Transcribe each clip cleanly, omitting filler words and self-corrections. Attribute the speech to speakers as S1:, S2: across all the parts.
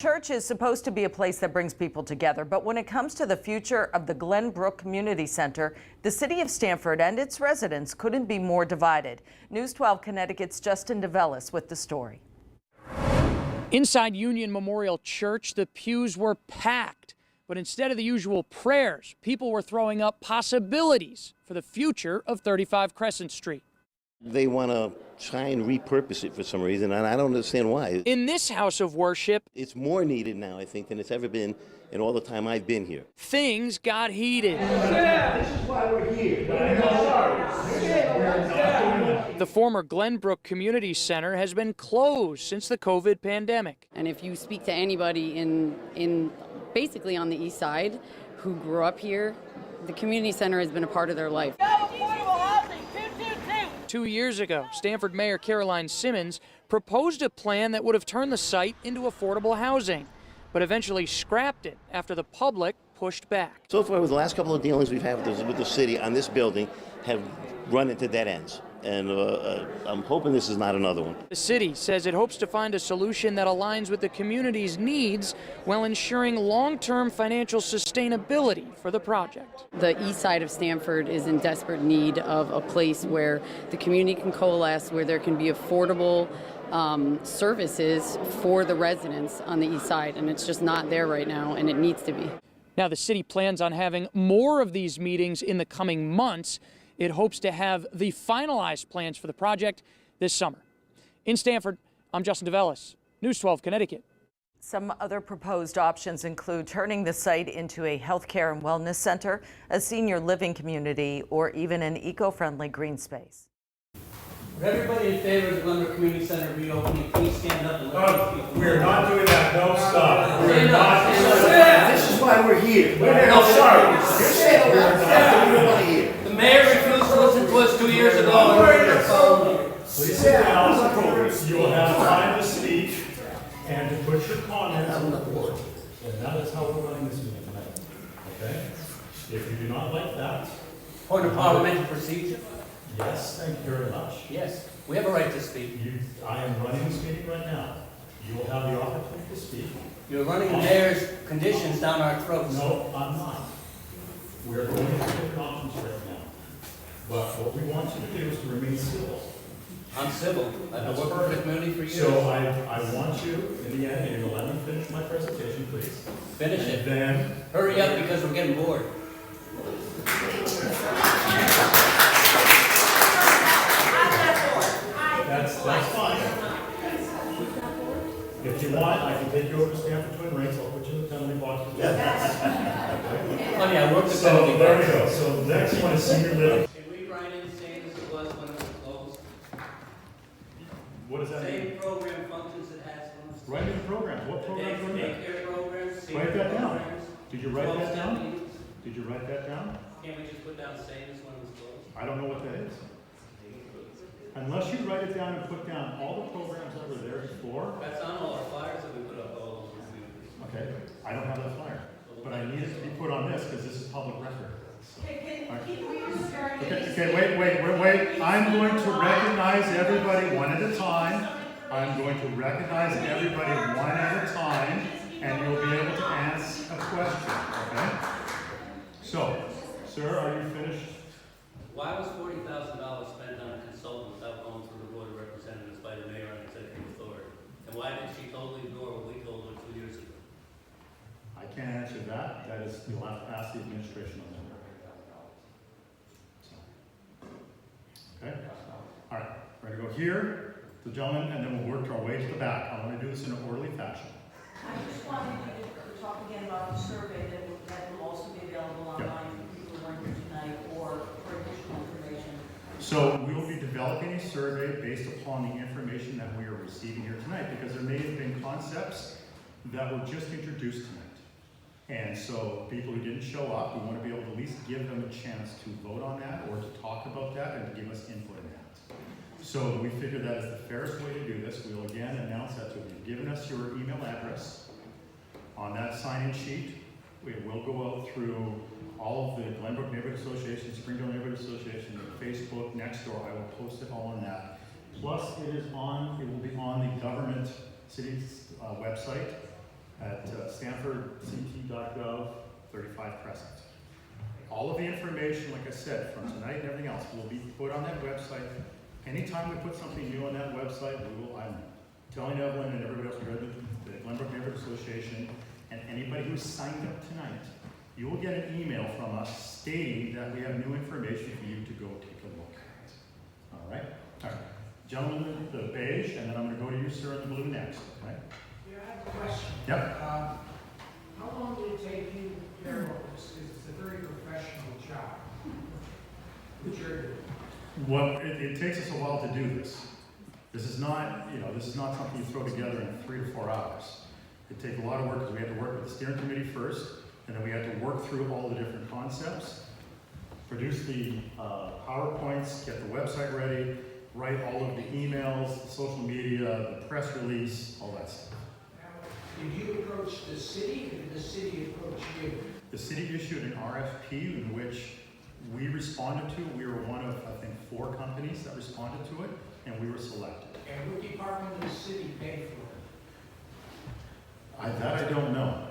S1: Church is supposed to be a place that brings people together, but when it comes to the future of the Glenbrook Community Center, the city of Stamford and its residents couldn't be more divided. News 12 Connecticut's Justin DeVellis with the story.
S2: Inside Union Memorial Church, the pews were packed, but instead of the usual prayers, people were throwing up possibilities for the future of 35 Crescent Street.
S3: They want to try and repurpose it for some reason, and I don't understand why.
S2: In this house of worship,
S3: it's more needed now, I think, than it's ever been in all the time I've been here.
S2: Things got heated.
S4: This is why we're here.
S2: The former Glenbrook Community Center has been closed since the COVID pandemic.
S5: And if you speak to anybody in basically on the east side who grew up here, the community center has been a part of their life.
S2: 2 years ago, Stamford Mayor Caroline Simmons proposed a plan that would have turned the site into affordable housing, but eventually scrapped it after the public pushed back.
S3: So far, with the last couple of dealings we've had with the city on this building have run into dead ends. And I'm hoping this is not another one.
S2: The city says it hopes to find a solution that aligns with the community's needs while ensuring long-term financial sustainability for the project.
S5: The east side of Stamford is in desperate need of a place where the community can coalesce, where there can be affordable services for the residents on the east side, and it's just not there right now, and it needs to be.
S2: Now, the city plans on having more of these meetings in the coming months. It hopes to have the finalized plans for the project this summer. In Stamford, I'm Justin DeVellis, News 12 Connecticut.
S1: Some other proposed options include turning the site into a healthcare and wellness center, a senior living community, or even an eco-friendly green space.
S6: Would everybody in favor of the Glenbrook Community Center reopening, please stand up and let me speak.
S4: We're not doing that. No, stop. We're not doing that. This is why we're here. No, sorry. You're saying we're not doing it here.
S6: The mayor refused to listen to us 2 years ago.
S4: Please sit down. You will have time to speak and to put your comments on the board. And that is how we're running this meeting tonight. Okay? If you do not like that.
S6: Point of parliamentary procedure.
S4: Yes, thank you very much.
S6: Yes, we have a right to speak.
S4: I am running this meeting right now. You will have the opportunity to speak.
S6: You're running the mayor's conditions down our throats.
S4: No, I'm not. We're going to the conference right now. But what we want you to do is to remain civil.
S6: I'm civil. I've worked for the community for years.
S4: So I want you, in the end, you'll let me finish my presentation, please.
S6: Finish it.
S4: Then
S6: hurry up because we're getting bored.
S4: That's fine. If you want, I can take you over to Stamford Twin Ranks. I'll put you in the penalty box.
S6: Funny, I worked the
S4: So
S6: penalty
S4: there we
S6: box.
S4: go. So the next one is senior living.
S6: Can we write in same as it was when it was closed?
S4: What does that mean?
S6: Same program functions it has when it was closed.
S4: Write in the programs. What programs are there?
S6: Daycare programs, senior
S4: Write that down.
S6: programs.
S4: Did you write that down?
S6: 12 meetings.
S4: Did you write that down?
S6: Can't we just put down same as when it was closed?
S4: I don't know what that is. Unless you write it down and put down all the programs that were there before.
S6: That's on all our flyers that we put up all those meetings.
S4: Okay, I don't have that flyer, but I need it to be put on this because this is public record. Okay, wait. I'm going to recognize everybody one at a time. I'm going to recognize everybody one at a time, and you'll be able to ask a question, okay? So, sir, are you finished?
S6: Why was $40,000 spent on a consultant without going through the board of representatives by the mayor on executive authority? And why did she totally ignore what we told her 2 years ago?
S4: I can't answer that. That is, you'll have to ask the administration on that. So, okay? All right, we're going to go here, the gentleman, and then we'll work our way to the back. I want to do this in an orderly fashion.
S7: I just wanted you to talk again about the survey that will also be available online for people who weren't here tonight or for additional information.
S4: So we will be developing a survey based upon the information that we are receiving here tonight, because there may have been concepts that were just introduced tonight. And so people who didn't show up, we want to be able to at least give them a chance to vote on that or to talk about that and to give us input in that. So we figured that is the fairest way to do this. We'll again announce that to you. You've given us your email address on that sign-in sheet. We will go out through all of the Glenbrook Neighborhood Association, Springdale Neighborhood Association, Facebook, Nextdoor. I will post it all on that. Plus, it will be on the government city's website at stanfordct.gov, 35 Crescent. All of the information, like I said, from tonight and everything else will be put on that website. Anytime we put something new on that website, I'm telling Evelyn and everybody else who read the Glenbrook Neighborhood Association, and anybody who's signed up tonight, you will get an email from us stating that we have new information for you to go take a look at. All right? All right. Gentlemen, the beige, and then I'm going to go to you, sir, in the blue next. Okay?
S8: Yeah, I have a question.
S4: Yep.
S8: How long did it take you to prepare all this? It's a very professional job. Which you're doing.
S4: Well, it takes us a while to do this. This is not something you throw together in 3 to 4 hours. It takes a lot of work because we had to work with the steering committee first, and then we had to work through all the different concepts, produce the PowerPoints, get the website ready, write all of the emails, the social media, the press release, all that stuff.
S8: Now, did you approach the city, or did the city approach you?
S4: The city issued an RFP in which we responded to. We were one of, I think, 4 companies that responded to it, and we were selected.
S8: And what department of the city paid for it?
S4: That I don't know.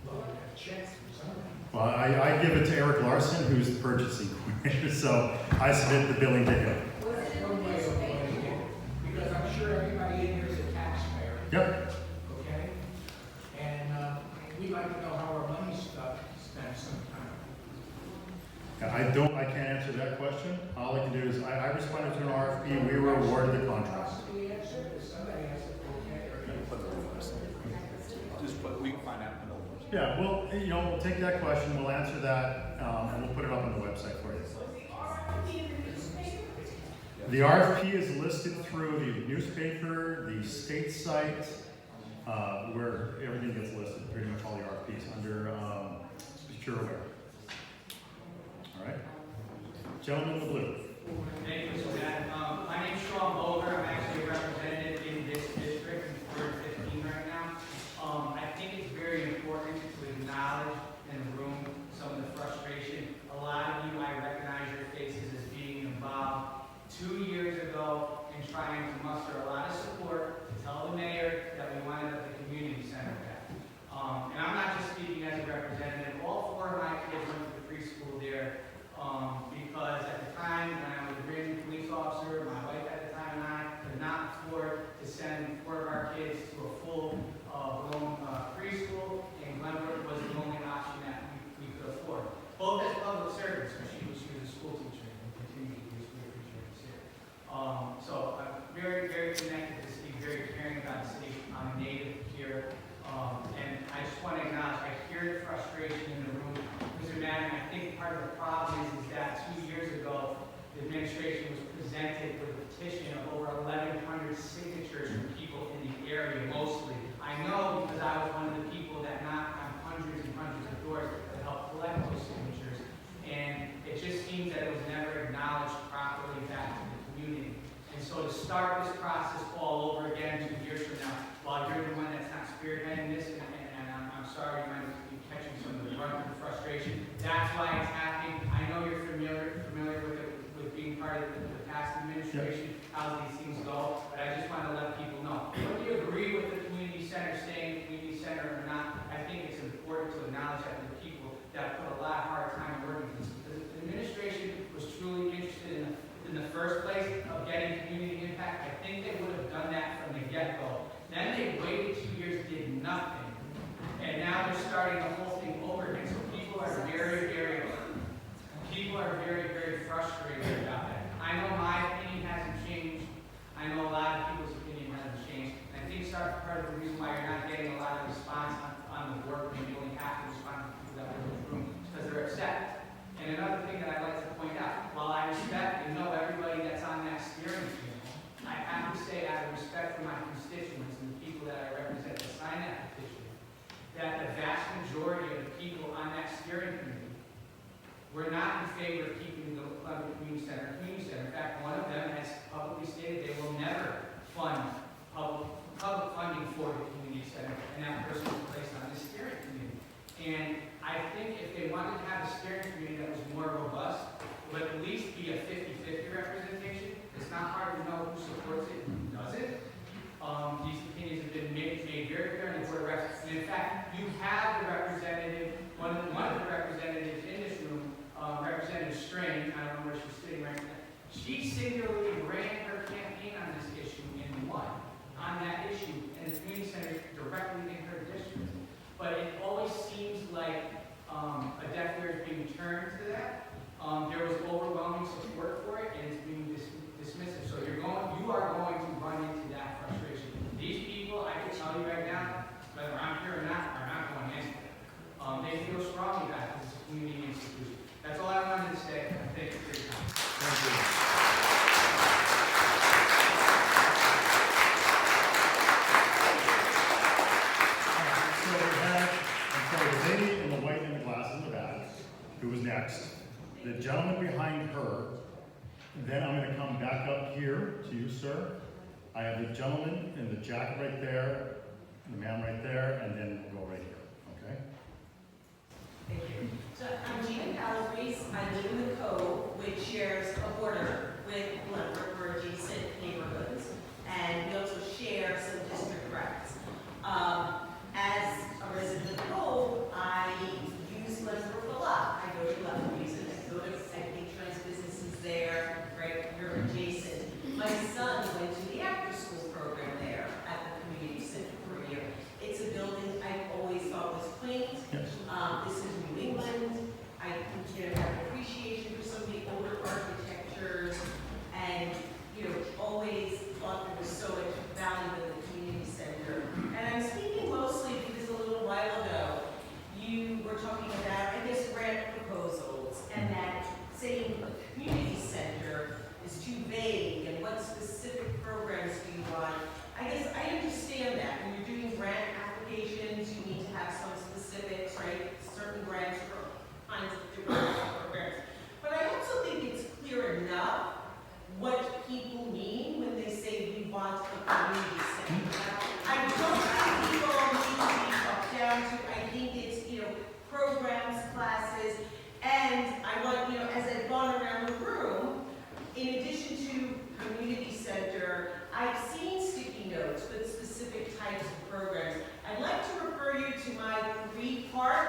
S8: Well, I got a check from somebody.
S4: Well, I give it to Eric Larson, who's the purchasing coordinator, so I submit the billing to him.
S8: That's one way of playing it, because I'm sure everybody in here is a taxpayer.
S4: Yep.
S8: Okay? And we'd like to know how our money's spent sometime.
S4: I can't answer that question. All I can do is, I responded to an RFP, we were awarded the contract.
S8: Possibly answer, but somebody has to, okay?
S9: We can find out.
S4: Yeah, well, we'll take that question, we'll answer that, and we'll put it up on the website for you. The RFP is listed through the newspaper, the state site, where everything gets listed, pretty much all the RFPs, under Secure Aware. All right? Gentleman in the blue.
S10: Thank you, Mr. Matt. My name's Sean Boger. I'm actually a representative in this district, in Ward 15 right now. I think it's very important to acknowledge in the room some of the frustration. A lot of you, I recognize your faces as being involved 2 years ago in trying to muster a lot of support to tell the mayor that we wanted the community center back. And I'm not just speaking as a representative. All 4 of my kids went to the preschool there because at the time when I was a brand new police officer, my wife at the time and I could not afford to send 4 of our kids to a full blown preschool, and Glenbrook was the only option that we could afford. Both as public servants, because she was a school teacher and continues to be a school teacher in the city. So I'm very, very connected to the city, very caring about the city. I'm a native here. And I just want to acknowledge, I hear the frustration in the room. Mr. Madden, I think part of the problem is that 2 years ago, the administration was presented with a petition of over 1,100 signatures from people in the area, mostly. I know because I was one of the people that knocked on hundreds and hundreds of doors that helped collect those signatures. And it just seems that it was never acknowledged properly back to the community. And so to start this process all over again 2 years from now, while you're the one that's not spearheading this, and I'm sorry you might be catching some of the brunt of the frustration, that's why it's happening. I know you're familiar with it, with being part of the past administration, how these things go, but I just want to let people know. Whether you agree with the community center staying community center or not, I think it's important to acknowledge that the people that put a lot of hard time working on this. The administration was truly interested in the first place of getting community impact. I think they would have done that from the get-go. Then they waited 2 years, did nothing, and now they're starting the whole thing over again. So people are very, very frustrated about that. I know my opinion hasn't changed. I know a lot of people's opinion hasn't changed. And I think it's part of the reason why you're not getting a lot of response on the work, maybe only half the response to people that were in this room, because they're upset. And another thing that I'd like to point out, while I respect and know everybody that's on that steering panel, I have to say, out of respect for my constituents and the people that I represent that sign that petition, that the vast majority of the people on that steering committee were not in favor of keeping the community center. In fact, one of them has publicly stated they will never fund public funding for the community center, and that person was placed on the steering committee. And I think if they wanted to have a steering committee that was more robust, it would at least be a 50-50 representation. It's not hard to know who supports it and who doesn't. These opinions have been made very clear in the Board of Reps. And in fact, have the representative, one of the representatives in this room, Representative Strain, I don't know where she's sitting right now. She singularly ran her campaign on this issue and won on that issue, and the community center directly in her district. But it always seems like a deaf ear is being turned to that. There was overwhelming support for it, and it's being dismissive. So you are going to run into that frustration. These people, I can tell you right now, whether I'm here or not, are not going into it. They feel strongly about it because it's a community institution. That's all I wanted to say. Thank you for your time.
S4: Thank you. So the lady in the white and the glasses in the back, who was next, the gentleman behind her, then I'm going to come back up here to you, sir. I have the gentleman in the jacket right there, the man right there, and then we'll go right here, okay?
S7: Thank you. So I'm Gina Calabrese. I live in the Cove, which shares a border with Glenbrook, or adjacent neighborhoods, and we also share some district reps. As a resident of the Cove, I use Glenbrook a lot. I go to Lebanese, I go to patrons businesses there, right? You're adjacent. My son went to the after-school program there at the community center for a year. It's a building I always thought was quaint.
S4: Yes.
S7: This is New England. I have appreciation for some of the older architectures, and always thought there was so much value in the community center. And I'm speaking mostly because a little while ago you were talking about, I guess, grant proposals, and that saying a community center is too vague, and what specific programs do you want? I guess I understand that when you're doing grant applications, you need to have some specifics, right? Certain grants for kinds of different programs. But I also think it's clear enough what people mean when they say we want a community center. I don't think people need to be talked down to. I think it's, programs, classes, and I want, as I've gone around the room, in addition to community center, I've seen sticky notes with specific types of programs. I'd like to refer you to my 3-part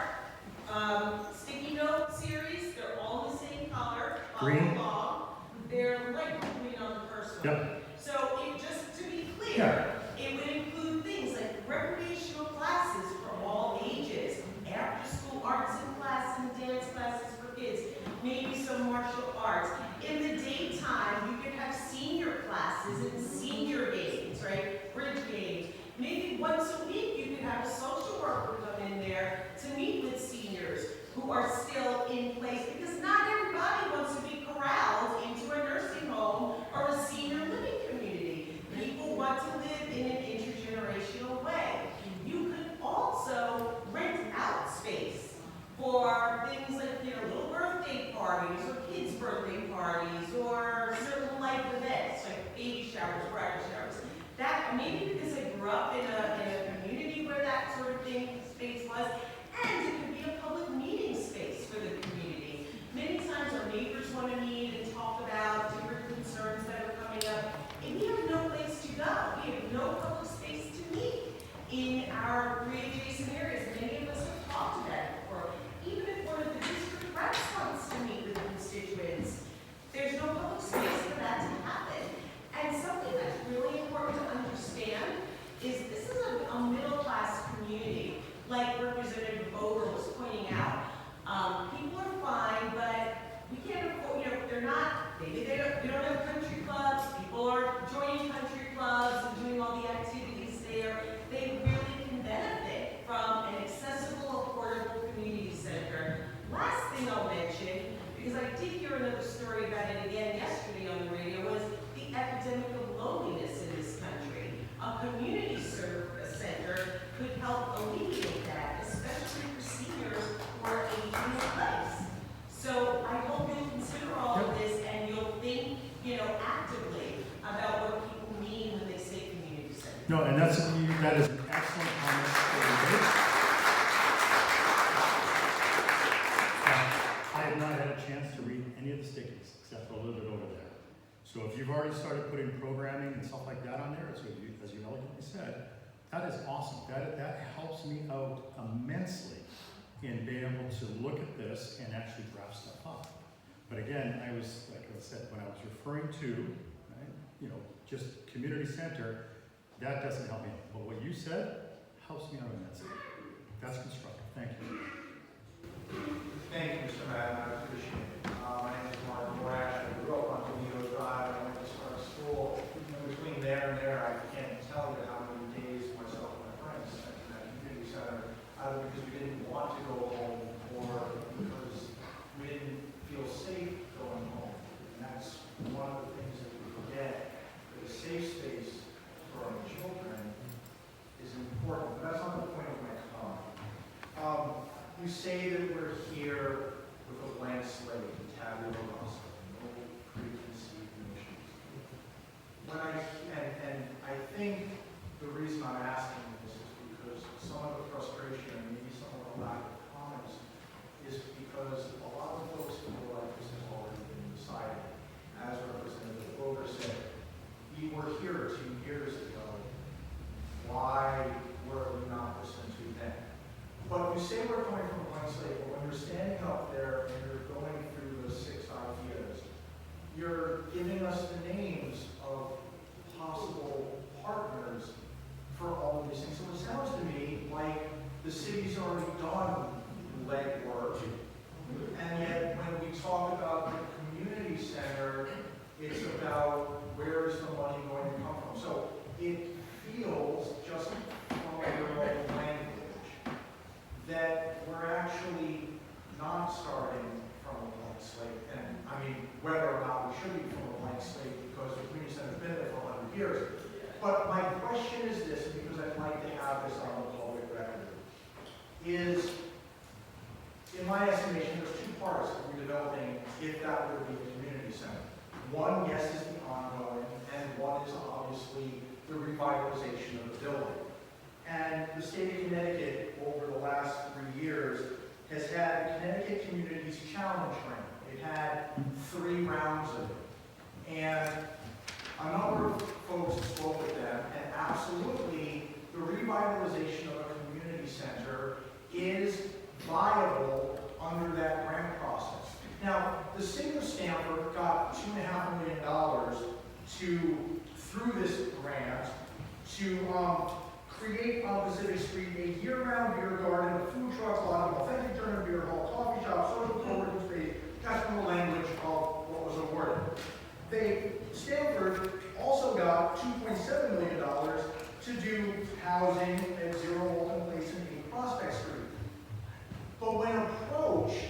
S7: sticky note series. They're all the same color.
S4: Green?
S7: Along. They're light green on the first one.
S4: Yep.
S7: So just to be clear,
S4: Yeah.
S7: it would include things like recreational classes for all ages, after-school arts and classes and dance classes for kids, maybe some martial arts. In the daytime, you could have senior classes and senior games, right? Bridge games. Maybe once a week, you could have a social worker come in there to meet with seniors who are still in place, because not everybody wants to be corralled into a nursing home or a senior living community. People want to live in an intergenerational way. You could also rent out space for things like, little birthday parties or kids' birthday parties or certain life events like baby showers, bridal showers. That maybe because I grew up in a community where that sort of thing space was, and it could be a public meeting space for the community. Many times our neighbors want to meet and talk about different concerns that are coming up, and we have no place to go. We have no public space to meet in our 3 adjacent areas. Many of us have talked about it before. Even if one of the district reps wants to meet with constituents, there's no public space for that to happen. And something that's really important to understand is this is a middle-class community, like Representative Boger was pointing out. People are fine, but we can't afford, they're not, maybe we don't have country clubs, people are joining country clubs and doing all the activities there. They really can benefit from an accessible, affordable community center. Last thing I'll mention, because I did hear another story about it again yesterday on the radio, was the epidemic of loneliness in this country. A community center could help alleviate that, especially for seniors who are aging in place. So I hope you'll consider all of this and you'll think, actively about what people mean when they say community center.
S4: No, and that is an excellent comment for the debate. I have not had a chance to read any of the stickies, except for a little bit over there. So if you've already started putting programming and stuff like that on there, as you elegantly said, That is awesome. That helps me out immensely in being able to look at this and actually draft stuff up. But again, I was, like I said, when I was referring to, right, you know, just community center, that doesn't help me out. But what you said helps me out immensely. That's constructive. Thank you.
S8: Thank you, Mr. Madden. I appreciate it. My name is Mark Morash. I grew up on Toledo Drive. I went to start school. And between there and there, I can't tell you how many days myself and my friends spent in that community center, either because we didn't want to go home or because we didn't feel safe going home. And that's one of the things that we forget, that a safe space for our children is important. But that's not the point of my comment. You say that we're here with a blank slate, tabula rasa, no preconceived notions. And I think the reason I'm asking this is because some of the frustration and maybe some of the lack of comments is because a lot of folks feel like this has already been decided. As Representative Boger said, we were here 2 years ago. Why were we not listened to then? But you say we're coming from a blank slate, but when you're standing up there and you're going through the 6 ideas, you're giving us the names of possible partners for all of these things. So it sounds to me like the city's already done legwork, and yet when we talk about the community center, it's about where is the money going to come from. So it feels, just from your own language, that we're actually not starting from a blank slate. And I mean, whether or not we should be from a blank slate, because the community center's been there for 100 years. But my question is this, because I'd like to have this on the public record, is, in my estimation, there's 2 parts that we're developing if that were to be a community center. One, yes, is the ongoing, and one is obviously the revitalization of the building. And the state of Connecticut, over the last 3 years, has had the Connecticut Communities Challenge Grant. It had 3 rounds of it. And a number of folks spoke with them, and absolutely, the revitalization of a community center is viable under that grant process. Now, the city of Stamford got $2.5 million through this grant to create on Pacific Street a year-round beer garden, a food truck lot, an authentic German beer hall, coffee shop, social co-working space, customer language of what was awarded. Stanford also got $2.7 million to do housing at Zero Walton Place and 8 Prospect Street. But when approached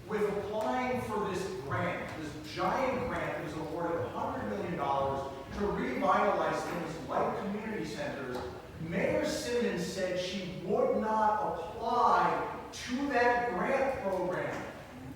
S8: with applying for this grant, this giant grant that was awarded $100 million to revitalize things like community centers, Mayor Simmons said she would not apply to that grant program.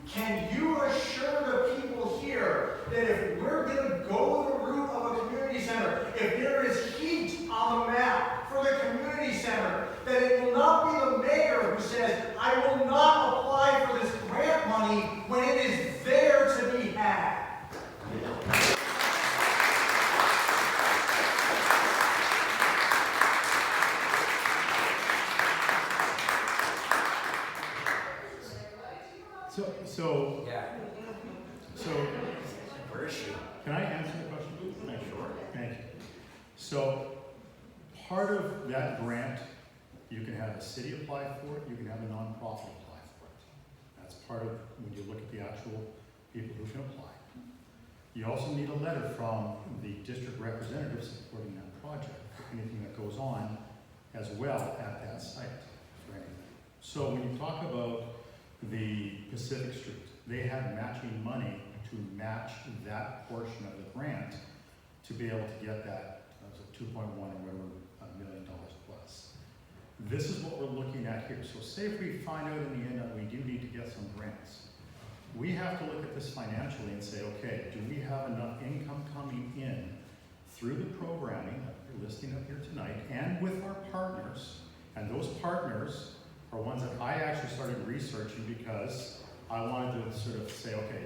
S8: Can you assure the people here that if we're going to go the route of a community center, if there is heat on the map for the community center, that it will not be the mayor who says, I will not apply for this grant money when it is there to be had?
S4: So, where is she? Can I answer the question? Sure. Thank you. So, part of that grant, you can have a city apply for it, you can have a nonprofit apply for it. That's part of when you look at the actual people who can apply. You also need a letter from the district representative supporting that project for anything that goes on as well at that site for anything. So when you talk about the Pacific Street, they had matching money to match that portion of the grant to be able to get that, was it 2.1 or whatever million dollars plus. This is what we're looking at here. So say if we find out in the end that we do need to get some grants, we have to look at this financially and say, okay, do we have enough income coming in through the programming that we're listing up here tonight and with our partners, and those partners are ones that I actually started researching because I wanted to sort of say, okay,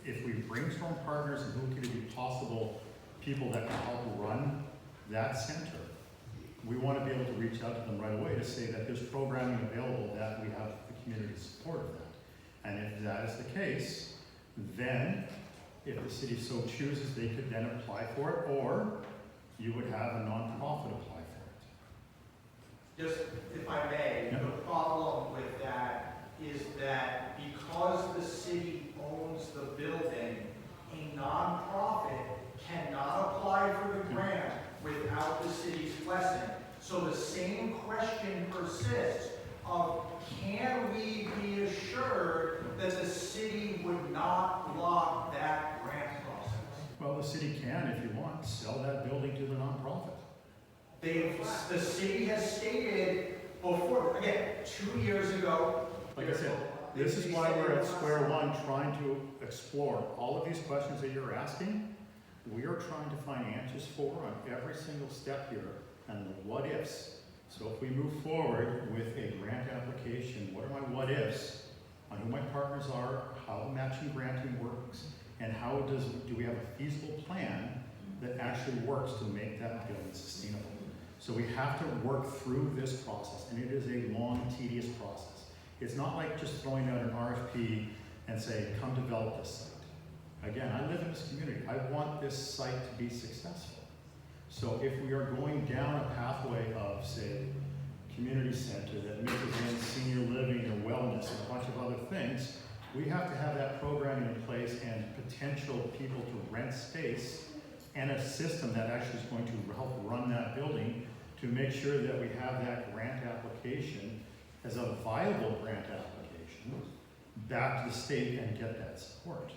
S4: if we brainstorm partners and who could it be possible people that can help run that center, we want to be able to reach out to them right away to say that there's programming available, that we have the community support of that. And if that is the case, then if the city so chooses, they could then apply for it, or you would have a nonprofit apply for it.
S8: Just, if I may,
S4: Yep.
S8: the problem with that is that because the city owns the building, a nonprofit cannot apply for the grant without the city's blessing. So the same question persists of, can we be assured that the city would not block that grant process?
S4: Well, the city can, if you want, sell that building to the nonprofit.
S8: The city has stated before, again, 2 years ago.
S4: Like I said, this is why we're at square one, trying to explore all of these questions that you're asking. We are trying to find answers for on every single step here and the what ifs. So if we move forward with a grant application, what are my what ifs on who my partners are, how the matching granting works, and how do we have a feasible plan that actually works to make that building sustainable? So we have to work through this process, and it is a long, tedious process. It's not like just throwing out an RFP and say, come develop this site. Again, I live in this community. I want this site to be successful. So if we are going down a pathway of, say, community center that mixes in senior living and wellness and a bunch of other things, we have to have that programming in place and potential people to rent space and a system that actually is going to help run that building to make sure that we have that grant application as a viable grant application back to the state and get that support.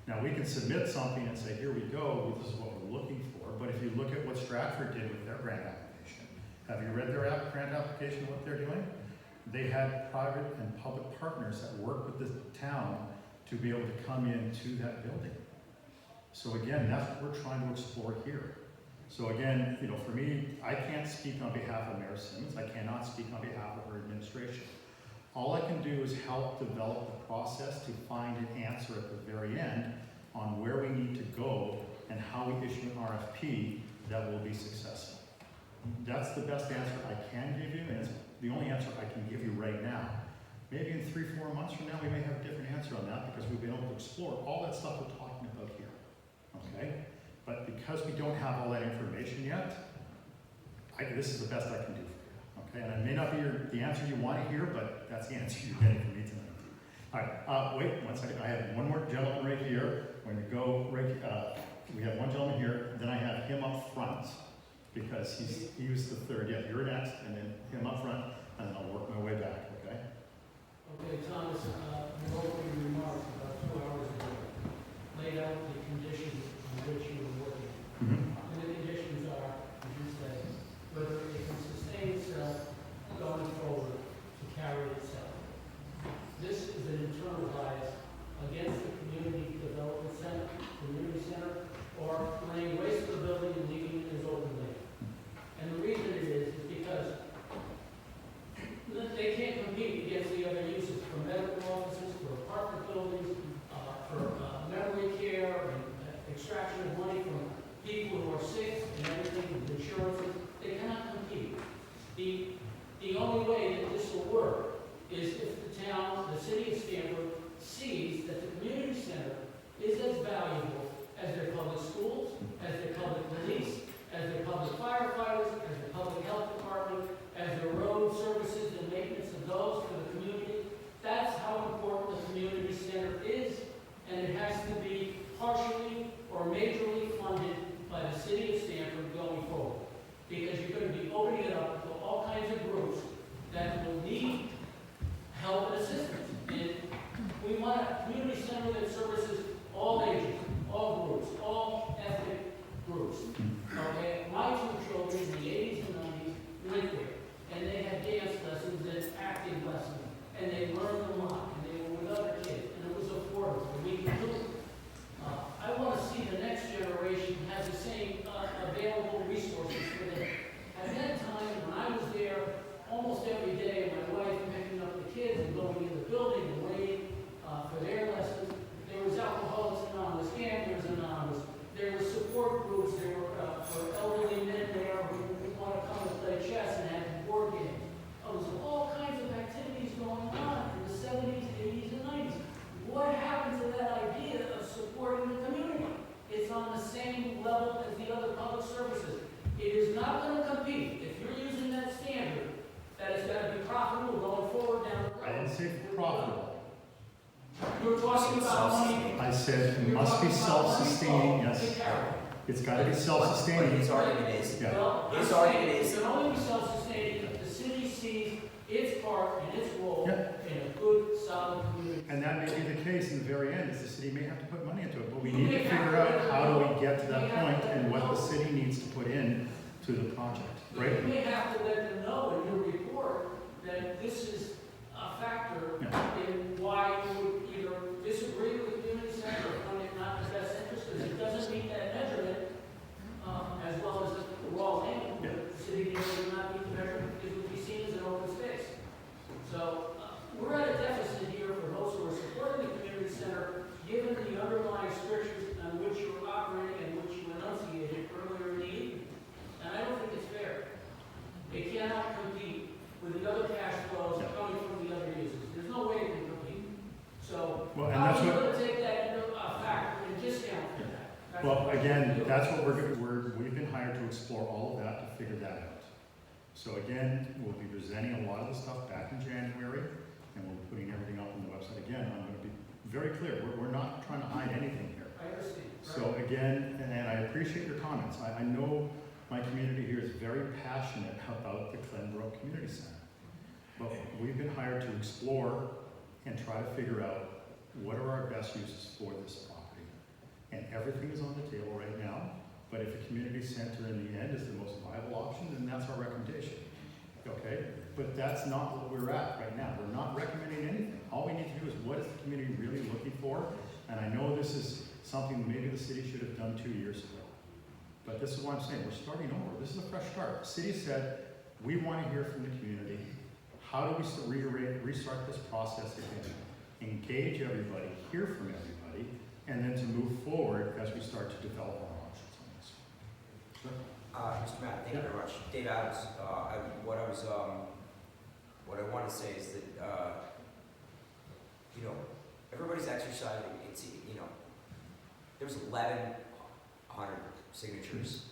S4: Now, we can submit something and say, here we go, this is what we're looking for, but if you look at what Stratford did with their grant application, have you read their grant application, what they're doing? They had private and public partners that worked with the town to be able to come into that building. So again, that's what we're trying to explore here. So again, you know, for me, I can't speak on behalf of Mayor Simmons. I cannot speak on behalf of her administration. All I can do is help develop the process to find an answer at the very end on where we need to go and how we issue an RFP that will be successful. That's the best answer I can give you, and it's the only answer I can give you right now. Maybe in 3-4 months from now, we may have a different answer on that because we've been able to explore all that stuff we're talking about here, okay? But because we don't have all that information yet, this is the best I can do for you, okay? And it may not be the answer you want to hear, but that's the answer you're getting from me tonight. All right, wait 1 second. I have one more gentleman right here. When we go right, we have one gentleman here, then I have him up front because he was the third. Yeah, you're next, and then him up front, and then I'll work my way back, okay?
S9: Okay, Thomas, your opening remarks about 2 hours ago laid out the conditions on which you were working. And the conditions are, as you say, whether it can sustain itself going forward to carry itself. This is an internal bias against the community development center, community center, or laying waste to the building and leaving it as open land. And the reason it is because they can't compete against the other uses for medical offices, for apartment buildings, for memory care, and extraction of money from people who are sick and everything, with insurances. They cannot compete. The only way that this will work is if the town, the city of Stamford, sees that the community center is as valuable as their public schools, as their public police, as their public firefighters, as their public health department, as their road services and maintenance of those for the community. That's how important the community center is, and it has to be partially or majorly funded by the city of Stamford going forward. Because you're going to be opening it up to all kinds of groups that will need help and assistance. And we want a community center that services all ages, all groups, all ethnic groups. Okay, my 2 children in the 80s and 90s went there, and they had dance lessons and acting lessons, and they learned a lot, and they were with other kids, and it was affordable, and we could do it. I want to see the next generation have the same available resources for them. At that time, when I was there almost every day, my wife picking up the kids and going in the building and waiting for their lessons, there was Alcoholics Anonymous, Gamblers Anonymous, there were support groups, there were for elderly men there who want to come and play talking about money.
S4: I said it must be self-sustaining, yes. It's gotta be
S11: But
S4: self-sustaining.
S11: his argument is,
S4: Yeah.
S9: Well,
S11: his
S9: I'm
S11: argument
S9: saying
S11: is,
S9: it can only be self-sustaining if the city sees its part and its role
S4: Yeah.
S9: in a good, solid community.
S4: And that may be the case in the very end, is the city may have to put money into it, but we
S9: You
S4: need
S9: may
S4: to
S9: have
S4: figure
S9: to
S4: out
S9: let
S4: how
S9: them
S4: do
S9: know.
S4: we get to
S9: You
S4: that
S9: may have
S4: point
S9: to let
S4: and
S9: them
S4: what the
S9: know.
S4: city needs to put in to the project,
S9: But
S4: right?
S9: you may have to let them know in your report that this is a factor
S4: Yeah.
S9: in why you would either disagree with the community center or find it not in the best interest, because it doesn't meet that measurement, as well as the raw land.
S4: Yeah.
S9: The city would not meet the measurement, it would be seen as an open space. So, we're at a deficit here for those who are supporting the community center, given the underlying strictures on which you're operating and which you enunciated earlier in the evening. And I don't think it's fair. It cannot compete with the other cash flows coming from the other uses. There's no way it can compete. So,
S4: Well, and
S9: how
S4: that's
S9: are you
S4: what-
S9: going to take that into factor and discount for that? That's
S4: Well,
S9: what
S4: again,
S9: we're
S4: that's what we've been hired to explore all of that, to figure that out. So again, we'll be presenting a lot of the stuff back in January, and we'll be putting everything up on the website. Again, I'm gonna be very clear, we're not trying to hide anything here.
S9: I understand.
S4: So again, and I appreciate your comments. I know my community here is very passionate about the Glenbrook Community Center. But we've been hired to explore and try to figure out what are our best uses for this property. And everything is on the table right now, but if a community center in the end is the most viable option, then that's our recommendation. Okay? But that's not what we're at right now. We're not recommending anything. All we need to do is what is the community really looking for? And I know this is something maybe the city should have done 2 years ago. But this is what I'm saying, we're starting over. This is a fresh start. The city said, we want to hear from the community. How do we restart this process again? Engage everybody, hear from everybody, and then to move forward as we start to develop our options on this. Sure.
S11: Mr. Matt, thank you very much. Dave Adams, what I want to say is that, everybody's exercising, there was 1,100 signatures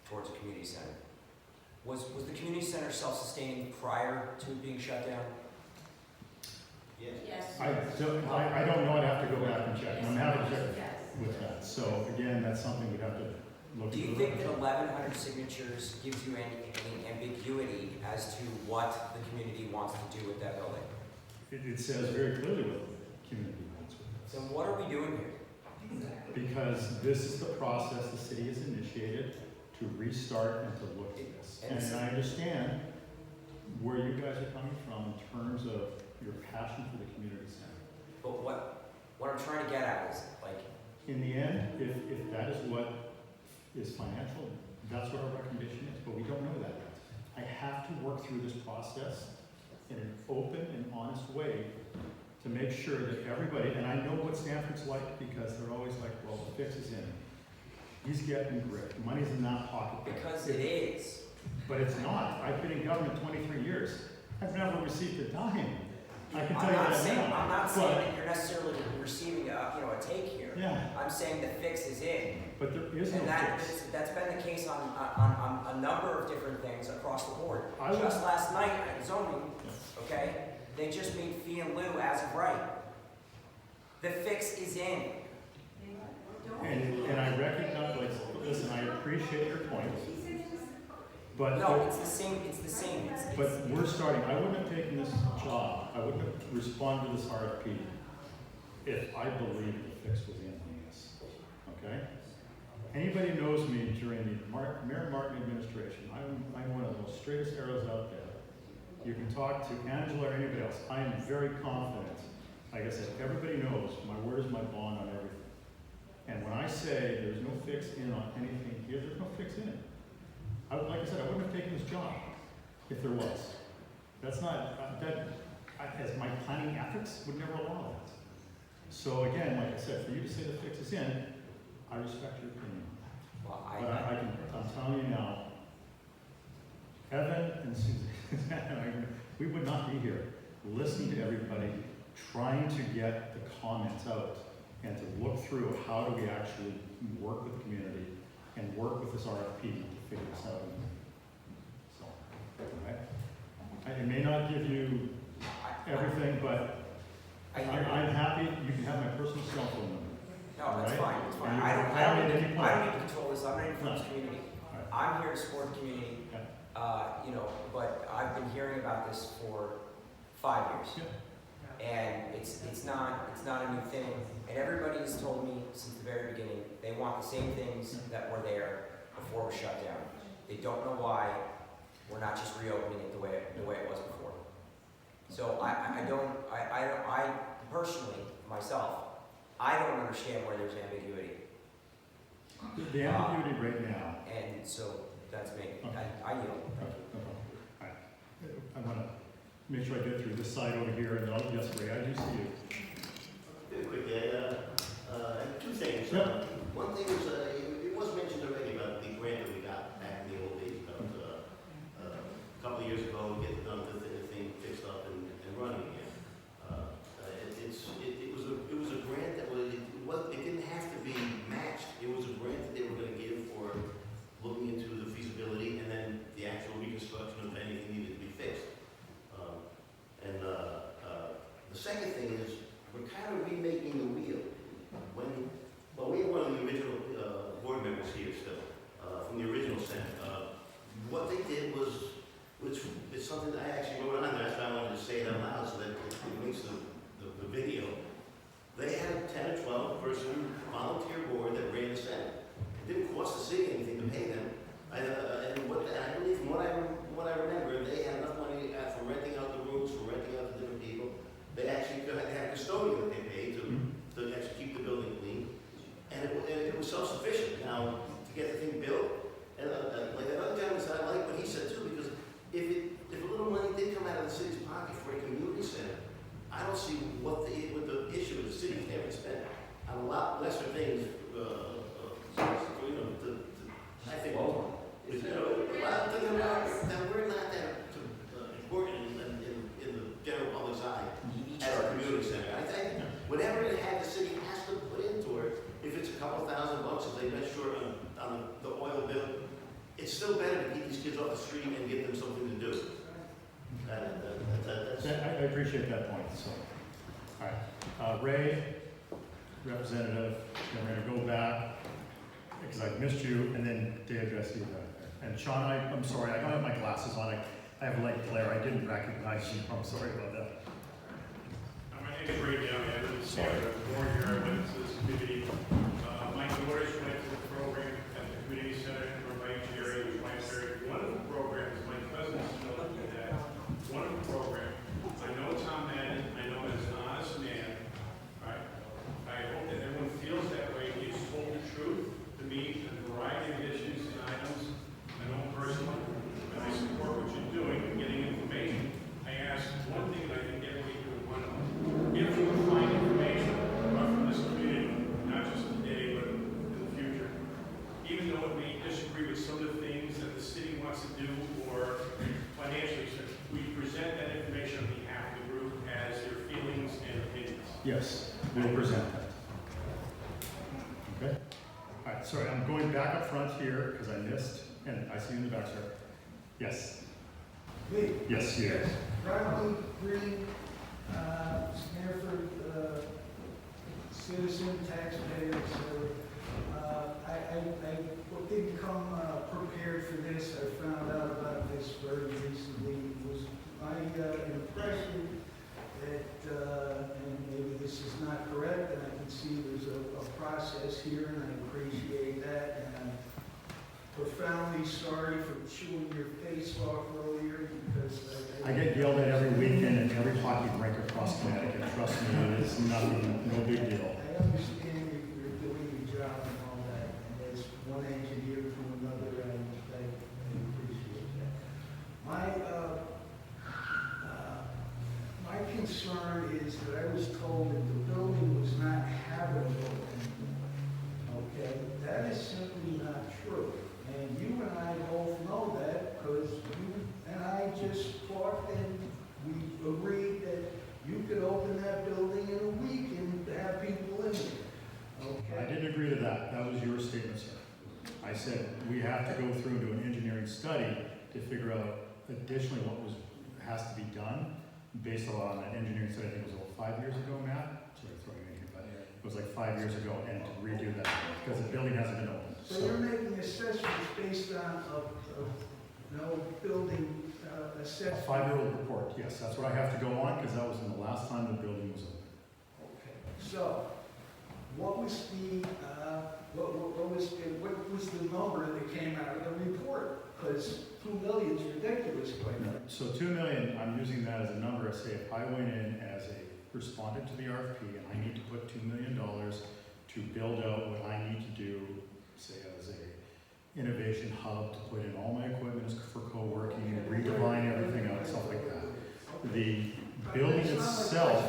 S11: towards a community center. Was the community center self-sustaining prior to it being shut down?
S7: Yes.
S4: I don't know, I'd have to go back and check, and I'm happy to check with that. So again, that's something we'd have to look
S11: Do you
S4: into.
S11: think that 1,100 signatures gives you any ambiguity as to what the community wants to do with that building?
S4: It says very clearly what the community wants with this.
S11: So what are we doing here?
S4: Because this is the process the city has initiated to restart and to look at this. And I understand where you guys are coming from in terms of your passion for the community center.
S11: But what I'm trying to get at is, like,
S4: In the end, if that is what is financial, that's what our recommendation is, but we don't know that yet. I have to work through this process in an open and honest way to make sure that everybody, and I know what Stanford's like because they're always like, well, the fix is in. He's getting gripped, money's in that pocket.
S11: because it is.
S4: But it's not. I've been in government 23 years. I've never received a dime. I can tell
S11: I'm
S4: you
S11: not
S4: that
S11: saying,
S4: now.
S11: I'm not
S4: But-
S11: saying that you're necessarily receiving a take here.
S4: Yeah,
S11: I'm saying the fix is in.
S4: but there is no
S11: And
S4: fix.
S11: that's been the case on a number of different things across the board.
S4: I would-
S11: Just last night at zoning, okay, they just made fee and lieu as of right. The fix is in.
S4: And I recognize, like, listen, I appreciate your point. But,
S11: No, it's the same,
S4: but we're starting, I wouldn't have taken this job, I wouldn't have responded to this RFP if I believed the fix was in on this, okay? Anybody who knows me during the Mayor Martin administration, I'm one of the most straightest arrows out there. You can talk to Angela or anybody else, I am very confident. Like I said, everybody knows my word is my bond on everything. And when I say there's no fix in on anything here, there's no fix in it. Like I said, I wouldn't have taken this job if there was. That's not, as my planning ethics would never allow that. So again, like I said, for you to say the fix is in, I respect your opinion.
S11: Well,
S4: But I'm telling you now, Evan and Susan, we would not be here listening to everybody, trying to get the comments out and to look through how do we actually work with the community and work with this RFP to figure this out. So, right? It may not give you everything, but I'm happy, you can have my
S11: that's
S4: right?
S11: fine, that's fine.
S4: And
S11: I don't
S4: made any
S11: need
S4: point.
S11: to control this, I'm not even from this community.
S4: Right.
S11: I'm here to support the community,
S4: Okay.
S11: you know, but I've been hearing about this for 5 years.
S4: Yeah.
S11: And it's not a new thing. And everybody has told me since the very beginning, they want the same things that were there before it was shut down. They don't know why we're not just reopening it the way it was before. So I personally, myself, I don't understand where there's ambiguity.
S4: The ambiguity right now.
S11: And so that's me.
S4: Okay.
S11: I yield.
S4: Alright. I want to make sure I get through this side over here, and then yes, Ray, I do see you.
S3: Very quickly, two things.
S4: Yeah.
S3: One thing is, it was mentioned already about the grant that we got back in the old days, about a couple of years ago, to get the thing fixed up and running again. It was a grant that it didn't have to be matched. It was a grant that they were going to give for looking into the feasibility and then the actual reconstruction of anything needed to be fixed. The second thing is, we're kind of remaking the wheel. We have one of the original board members here still, from the original Senate. What they did was, which is something that I actually wrote on there, that's why I wanted to say it out loud so that it makes the video. They had a 10 or 12 person volunteer board that ran the Senate. It didn't cost the city anything to pay them. And I believe from what I remember, they had enough money for renting out the rooms, for renting out the different people. They actually had a custodian that they paid to actually keep the building clean. And it was self-sufficient. Now, to get the thing built, and like another gentleman said, I like what he said too, because if a little money did come out of the city's pocket for a community center, I don't see what the issue is. The city's never spent on a lot lesser things, I think, I'm thinking about that we're not that important in the general public's eye as a community center. I think whatever it had, the city has to put into it. If it's a couple $1,000 if they met short on the oil bill, it's still better to keep these kids off the street and give them something to do.
S4: I appreciate that point. So, all right, Ray, representative, then we're going to go back because I missed you, and then Dave Jesse. And Sean, I'm sorry, I don't have my glasses on. I have light glare. I didn't recognize you. I'm sorry about that.
S12: My name is Ray Downey. I live in Stanford. I'm born here. I went to this community. My daughters went to the program at the community center in Burbank area, which was very wonderful program. My cousins know that wonderful program. I know Tom Madden. I know him as an honest man. Right? I hope that everyone feels that way. He's told the truth to me on a variety of issues and items. I know him personally, and I support what you're doing and getting information. I asked one thing that I think everybody would want to know. If you would find information from this community, not just today, but in the future, even though it may disagree with some of the things that the city wants to do or financially, we present that information on behalf of the group as their feelings and opinions.
S4: Yes, we'll present that. Okay. All right, sorry, I'm going back up front here because I missed, and I see you in the back, sir. Yes.
S8: Me?
S4: Yes, you.
S8: Ronald Green, Stanford citizen, taxpayer, so I didn't come prepared for this. I found out about this very recently. It was my impression that, and maybe this is not correct, and I can see there's a process here, and I appreciate that, and I'm profoundly sorry for chewing your face off earlier, because
S4: I get yelled at every weekend and every hockey rink across Connecticut. Trust me, it is nothing, no big deal.
S8: I understand you're doing your job and all that, and as one engineer to another, I appreciate that. My concern is that I was told that the building was not habitable anymore. Okay, that is simply not true. And you and I both know that because you and I just talked and we agreed that you could open that building in a week and have people in there. Okay?
S4: I didn't agree to that. That was your statement, sir. I said we have to go through and do an engineering study to figure out additionally what has to be done based on an engineering study. I think it was about 5 years ago, Matt. Sorry, throwing you in here, but it was like 5 years ago, and to redo that, because the building hasn't been opened.
S8: So you're making assessments based on no building
S4: A
S8: assessment?
S4: 5-year-old report, yes, that's what I have to go on, because that was in the last time the building was open.
S8: Okay. So, what was the number that came out of the report? Because 2 million is ridiculous, quite frankly.
S4: So 2 million, I'm using that as a number. I say if I went in as a respondent to the RFP and I need to put $2 million to build out what I need to do, say as a innovation hub, to put in all my equipment for co-working, redefine everything out, stuff like that. The building itself,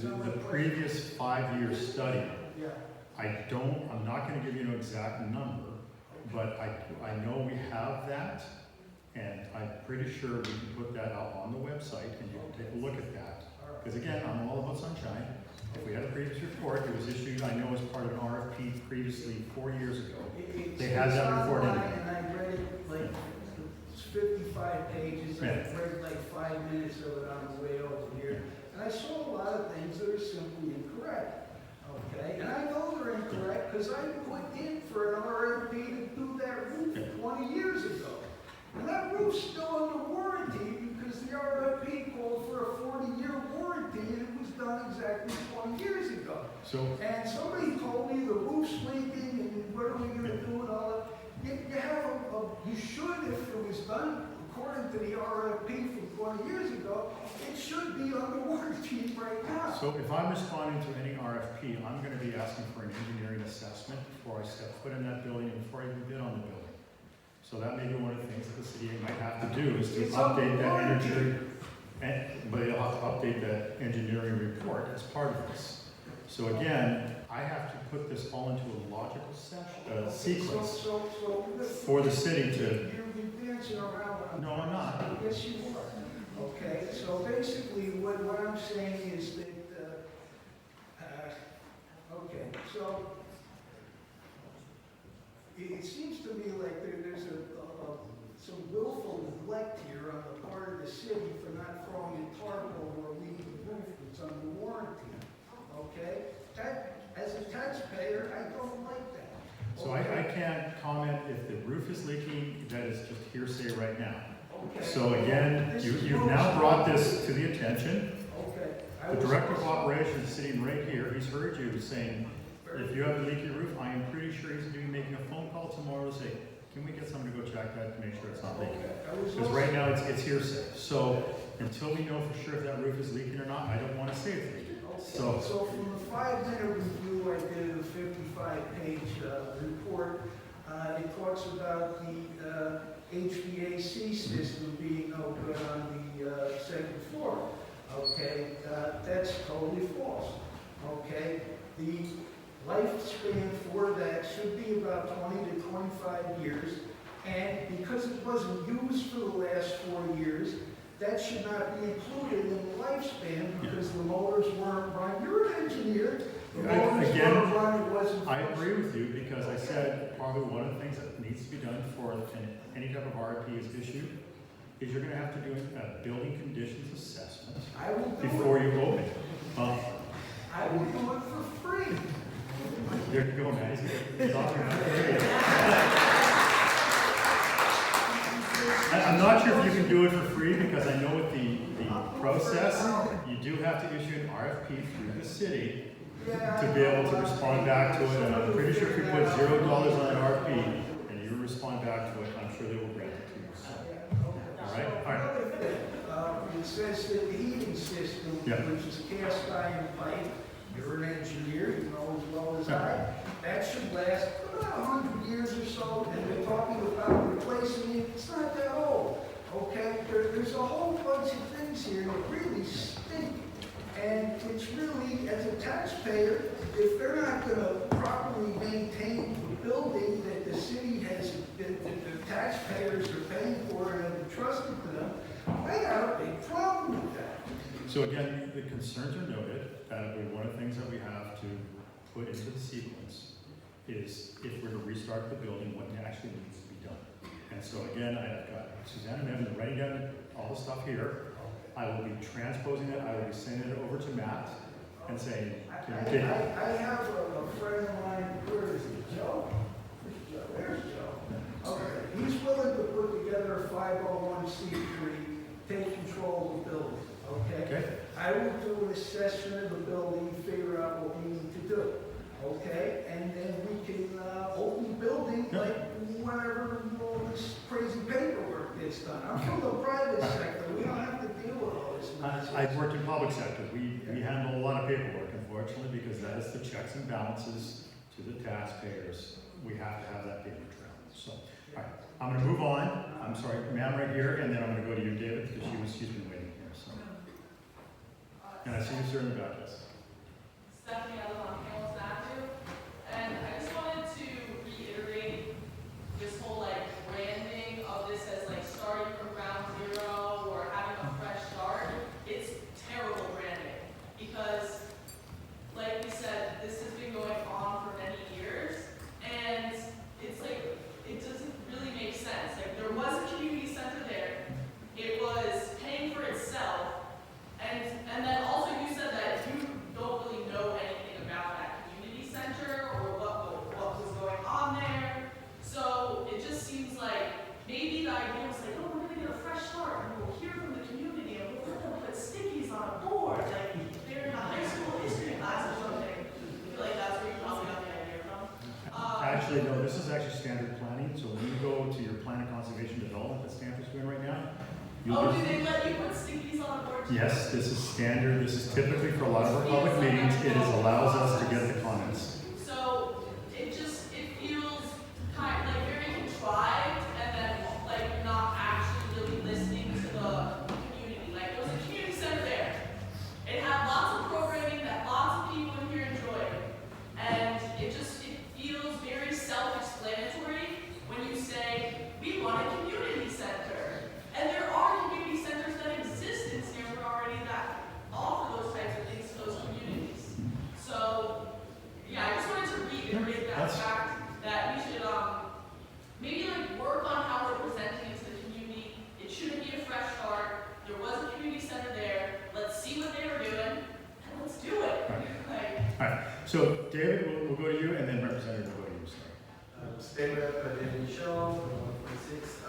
S4: the previous 5-year study,
S8: Yeah.
S4: I'm not gonna give you an exact number, but I know we have that, and I'm pretty sure we can put that up on the website, and you can take a look at that. Because again, I'm all about sunshine. If we had a previous report, it was issued, I know, as part of an RFP previously 4 years ago. They had that report in.
S8: And I read it like, it's 55 pages, I
S4: Yeah.
S8: read like 5 minutes of it on the way over here. And I saw a lot of things that are simply incorrect. Okay, and I know they're incorrect because I put in for an RFP to do that roof 20 years ago. And that roof's still under warranty because the RFP called for a 40-year warranty and it was done exactly 20 years ago. And somebody told me the roof's leaking and what are we going to do and all that. You should, if it was done according to the RFP from 20 years ago, it should be under warranty right now.
S4: So if I'm responding to any RFP, I'm gonna be asking for an engineering assessment before I step foot in that building and before I even bid on the building. So that may be one of the things that the city might have to do, is to
S8: It's
S4: update that
S8: under
S4: engineering, but you'll have to update that engineering report as part of this. So again, I have to put this all into a logical sequence for the city to.
S8: You're dancing around.
S4: No, I'm not.
S8: Yes, you are. Okay, so basically what I'm saying is that, okay, so it seems to me like there's some willful neglect here on the part of the city for not throwing a tarp over a leaking roof that's under warranty. Okay? As a taxpayer, I don't like that.
S4: So I can't comment if the roof is leaking, that is just hearsay right now.
S8: Okay.
S4: So again, you've now brought this to the attention.
S8: Okay.
S4: The Director of Operations sitting right here, he's heard you saying, if you have a leaky roof, I am pretty sure he's going to be making a phone call tomorrow to say, can we get someone to go check that to make sure it's not leaking? Because right now it's hearsay. So until we know for sure if that roof is leaking or not, I don't want to say it's leaking.
S8: So from the 5-minute review I did, the 55-page report, it talks about the HVAC system being no good on the second floor. Okay, that's totally false. Okay, the lifespan for that should be about 20 to 25 years, and because it wasn't used for the last 4 years, that should not be included in the lifespan because the motors weren't running. You're an engineer. The motors weren't running, it wasn't.
S4: I agree with you because I said probably one of the things that needs to be done for any type of RFP is issued is you're going to have to do a building conditions assessment before you open it.
S8: I will do it for free.
S4: There you go, man. He's offering it for free. I'm not sure if you can do it for free because I know with the process, you do have to issue an RFP through the city to be able to respond back to it. And I'm pretty sure if you put $0 on an RFP and you respond back to it, I'm sure they will grant it to you. So, all right?
S8: It says that the heating system, which is cast iron pipe, you're an engineer, you know as well as I, that should last about 100 years or so, and they're talking about replacing it. It's not that old, okay? There's a whole bunch of things here that really stink. And it's really, as a taxpayer, if they're not going to properly maintain the building that the city has, that the taxpayers are paying for and have entrusted to them, I got a big problem with that.
S4: So again, the concerns are noted. That'll be one of the things that we have to put into the sequence is if we're to restart the building, what actually needs to be done. And so again, I've got Suzanne and Evan writing down all the stuff here. I will be transposing it. I will be sending it over to Matt and saying,
S8: I have a control the building, okay?
S4: Okay.
S8: I will do an assessment of the building, figure out what we need to do, okay? And then we can open the building
S4: Yeah.
S8: like whenever all this crazy paperwork gets done. I'm from the private sector, we don't have to deal with all this nonsense.
S4: I've worked in public sector. We handle a lot of paperwork, unfortunately, because that is the checks and balances to the taxpayers. We have to have that paper trail. So, all right, I'm gonna move on. I'm sorry, ma'am, right here, and then I'm gonna go to you, David, because she's been waiting here, so. And I see you, sir, in the back, yes.
S13: Stephanie, I live on Hamilton Avenue, and I just wanted to reiterate this whole like branding of this as like starting from ground zero or having a fresh start. It's terrible branding because, like we said, this has been going on for many years, and it's like it doesn't really make sense. Like there was a community center there, it was paying for itself, and then also you said that you don't really know anything about that community center or what was going on there. So it just seems like maybe the idea was like, oh, we're gonna get a fresh start and we'll hear from the community and we'll let them put stickies on a board, like they're in a high school history class or something. I feel like that's where you probably got the idea from.
S4: Actually, no, this is actually standard planning, so when you go to your plan of conservation development that Stanford's doing right now,
S13: Oh, do they let you put stickies on a board?
S4: yes, this is standard, this is typically for a lot of our public meetings, it is allows us to get the comments.
S13: So it feels kind of like very contrived and then like you're not actually really listening to the community. Like there was a community center there. It had lots of programming that lots of people in here enjoyed. And it feels very self-explanatory when you say, we want a community center. And there are community centers that exist in Stanford already that offer those types of things to those communities. So, yeah, I just wanted to reiterate that fact that we should maybe like work on how we're presenting it to the community. It shouldn't be a fresh start. There was a community center there. Let's see what they were doing and let's do it. Like,
S4: All right, so David, we'll go to you, and then Representative will go to you, sorry.
S14: State Rep David Michaud, 146.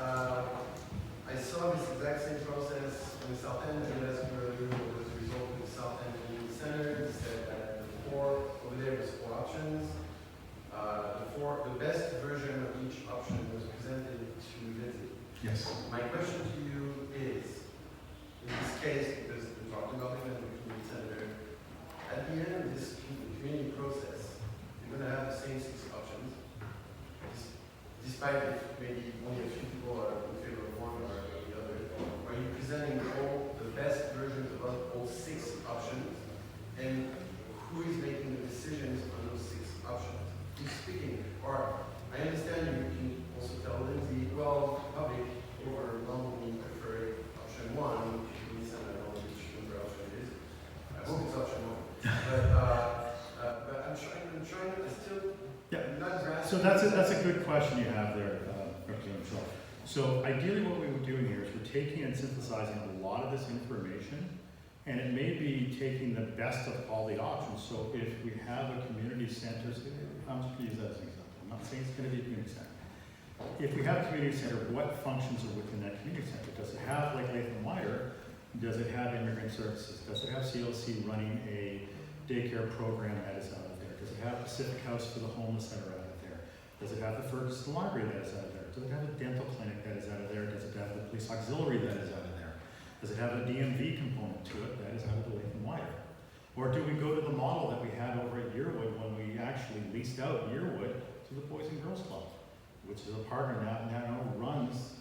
S14: I saw this exact same process in the South End, and that's where it was a result of the South End Community Center. It said that over there was 4 options. The best version of each option was presented to Lindsay.
S4: Yes.
S14: My question to you is, in this case, because we're talking about the community center, at the end of this community process, you're going to have the same 6 options, despite if maybe only a few people are in favor of one or the other. Are you presenting all the best versions of all 6 options, and who is making the decisions on those 6 options? Who's speaking? Or I understand you can also tell Lindsay, well, public overwhelmingly prefer option 1. Community center, I don't know which number option it is. I hope it's option 1. But I'm trying to still not grasp.
S4: So that's a good question you have there, Representative Shaw. So ideally what we were doing here is we're taking and synthesizing a lot of this information, and it may be taking the best of all the options. So if we have a community center, I'm just going to use that as an example. I'm not saying it's going to be a community center. If we have a community center, what functions are within that community center? Does it have, like Latham Wider, does it have immigrant services? Does it have CLC running a daycare program that is out of there? Does it have Pacific House for the homeless that are out of there? Does it have the Ferguson Library that is out of there? Does it have a dental clinic that is out of there? Does it have the police auxiliary that is out of there? Does it have a DMV component to it that is out of the Latham Wider? Or do we go to the model that we had over at Yearwood when we actually leased out Yearwood to the Boys and Girls Club, which is a partner now runs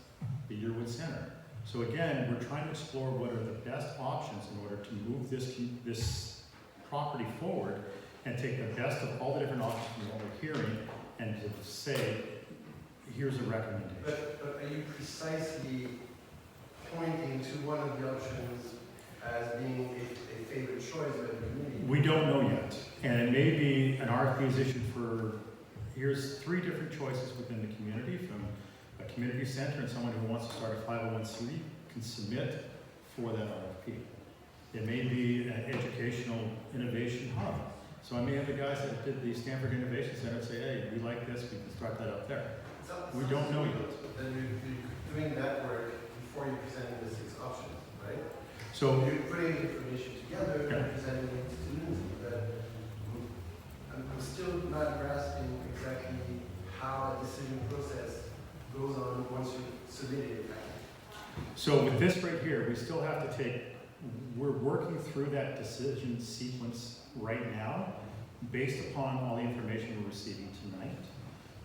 S4: the Yearwood Center. So again, we're trying to explore what are the best options in order to move this property forward and take the best of all the different options from what we're hearing and to say, here's a recommendation.
S14: But are you precisely pointing to one of the options as being a favorite choice by the community?
S4: We don't know yet. And it may be an RFP is issued for, here's 3 different choices within the community, from a community center and someone who wants to start a 501c can submit for that RFP. It may be an educational innovation hub. So I may have the guys that did the Stanford Innovation Center say, hey, we like this, we can start that up there. We don't know yet.
S14: Then you're doing that work before you present the 6 options, right?
S4: So,
S14: You're putting information together and presenting it to students, but I'm still not grasping exactly how a decision process goes on once you submit it.
S4: so with this right here, we still have to take, we're working through that decision sequence right now based upon all the information we're receiving tonight,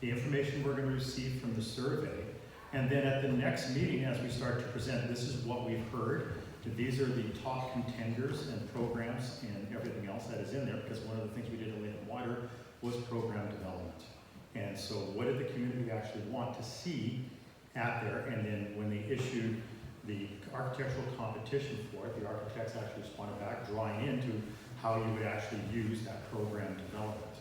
S4: the information we're going to receive from the survey, and then at the next meeting, as we start to present, this is what we've heard. These are the top contenders and programs and everything else that is in there, because one of the things we did in Latham Water was program development. And so what did the community actually want to see at there? And then when they issued the architectural competition for it, the architects actually responded back, drawing into how you would actually use that program development.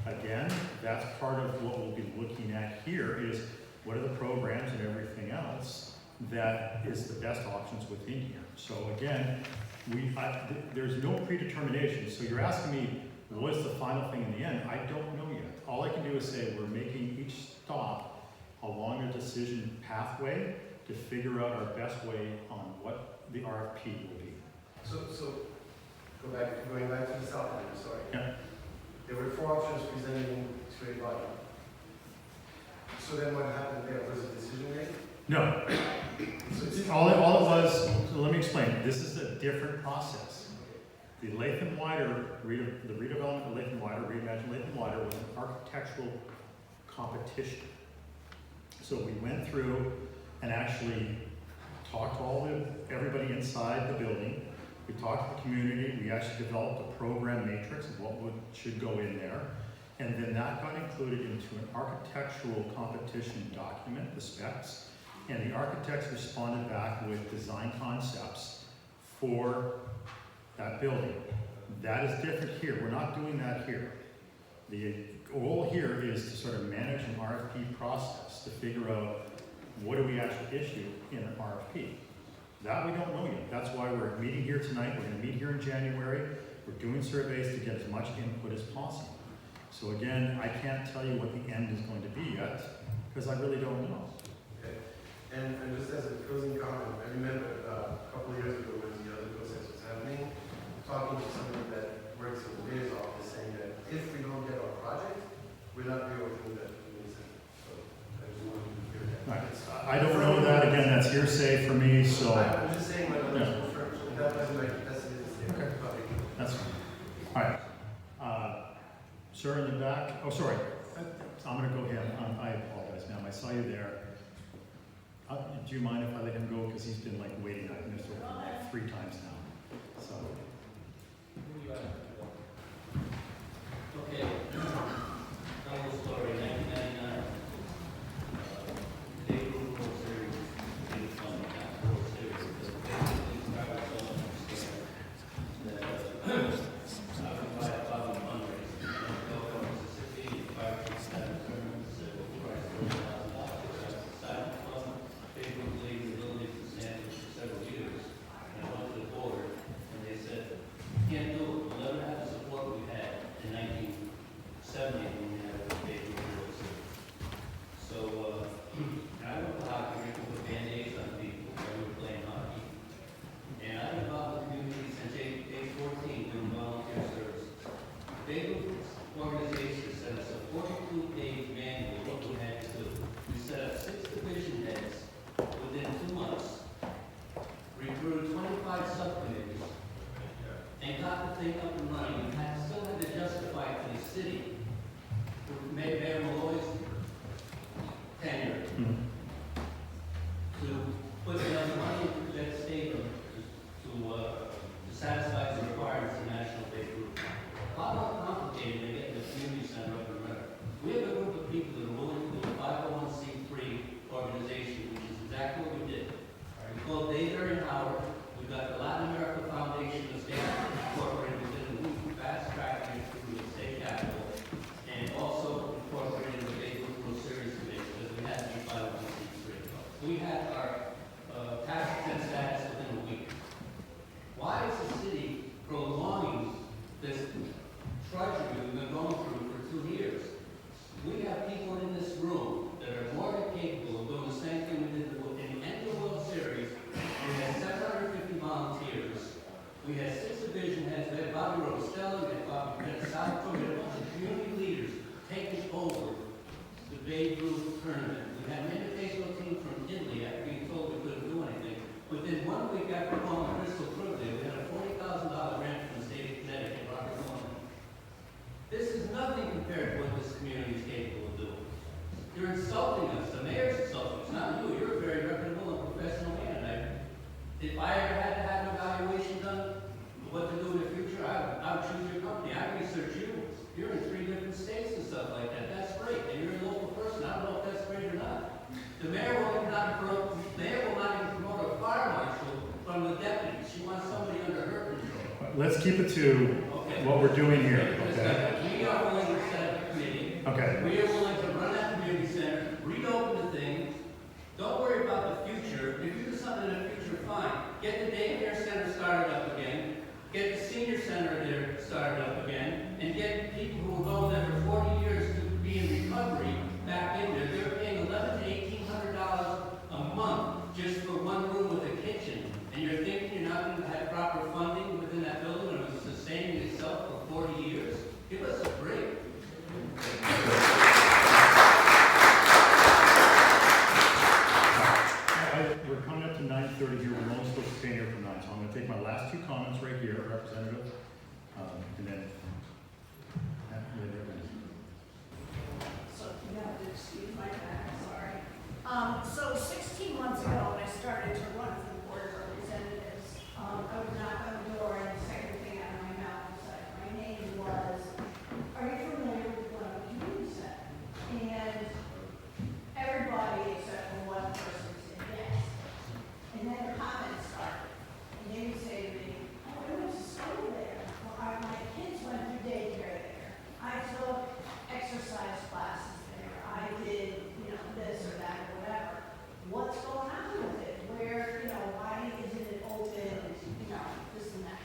S4: Again, that's part of what we'll be looking at here is what are the programs and everything else that is the best options within here. So again, there's no predetermination. So you're asking me, what's the final thing in the end? I don't know yet. All I can do is say we're making each stop along a decision pathway to figure out our best way on what the RFP will be.
S14: So going back to the south end, I'm sorry.
S4: Yeah.
S14: There were 4 options presented to a body. So then what happened there? Was a decision made?
S4: No. All it was, so let me explain. This is a different process. The Latham Water, the redevelopment of Latham Water, Reimagine Latham Water was an architectural competition. So we went through and actually talked to everybody inside the building. We talked to the community. We actually developed a program matrix of what should go in there. And then that got included into an architectural competition document, the specs. And the architects responded back with design concepts for that building. That is different here. We're not doing that here. The goal here is to sort of manage an RFP process to figure out what do we actually issue in an RFP. That we don't know yet. That's why we're meeting here tonight. We're going to meet here in January. We're doing surveys to get as much input as possible. So again, I can't tell you what the end is going to be yet because I really don't know.
S14: Okay. And just as a closing comment, I remember a couple of years ago when the other process was happening, talking to somebody that works in the mayor's office saying that if we don't get our project, we're not reopening that community center. So I just wanted to hear that.
S4: Right. I don't know that. Again, that's hearsay for me, so.
S14: I'm just saying my knowledge first. That was my pessimistic statement.
S4: Okay. That's fine. All right. Sir in the back. Oh, sorry. I'm going to go ahead. I apologize, ma'am. I saw you there. Do you mind if I let him go? Because he's been like waiting. I've missed over like 3 times now. So.
S6: Okay. Tell the story. 1999. They grew World Series in fun. World Series. Basically, started so understand that I would buy a bottle of fundraising. And go to Mississippi, 5% tournament, civil price $40,000. Silent fund. They grew league ability to stand for several years. And I went to the board, and they said, can't do it. We'll never have the support we had in 1970 when we had a big World Series. So, I went to hockey rink and put Band-Aids on people when we were playing hockey. And I've been involved with the community since age 14 doing volunteer services. Big organization sent us a 42-page manual of what we had to do. We set up 6 division heads within 2 months, recruited 25 subcommittees, and got the thing up and running. We still had to justify it to the city
S4: keep it to what we're doing here, okay?
S6: We are willing to set up a committee.
S4: Okay.
S6: We are willing to run that community center, reopen the thing. Don't worry about the future. If you do something in the future, fine. Get the daycare center started up again. Get the senior center there started up again. And get people who have gone there for 40 years to be in recovery back in there. They're paying $1,100 to $1,800 a month just for one room with a kitchen. And you're thinking you're not going to have proper funding within that building when it was sustaining itself for 40 years? Give us a break.
S4: We're coming up to 9:30 here. We're only supposed to stay here for 9, so I'm going to take my last two comments right here, Representative, and then.
S15: So you have to excuse my back, sorry. So 16 months ago, when I started to run for the Board of Representatives, I would knock on the door and the second thing out of my mouth was like, my name was, are you familiar with Glen Community Center? And everybody except for one person said yes. And then the comments started. And then you say to me, oh, I went to school there. Well, my kids went through daycare there. I took exercise classes there. I did, this or that or whatever. What's going on with it? Where, why isn't it open? This and that.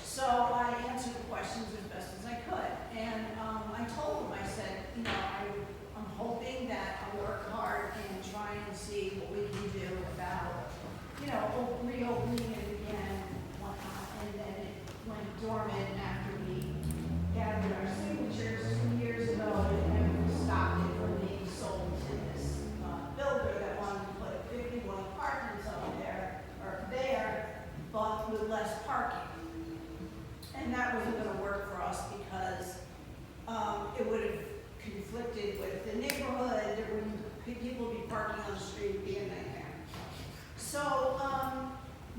S15: So I answered the questions as best as I could. And I told them, I said, I'm hoping that I'll work hard and try and see what we can do about, reopening it again and whatnot. And then it went dormant after we gathered our signatures 2 years ago and we stopped it from being sold to this builder that wanted to put 51 apartments up there, but with less parking. And that wasn't going to work for us because it would have conflicted with the neighborhood. There would people would be parking on the street, would be a nightmare. So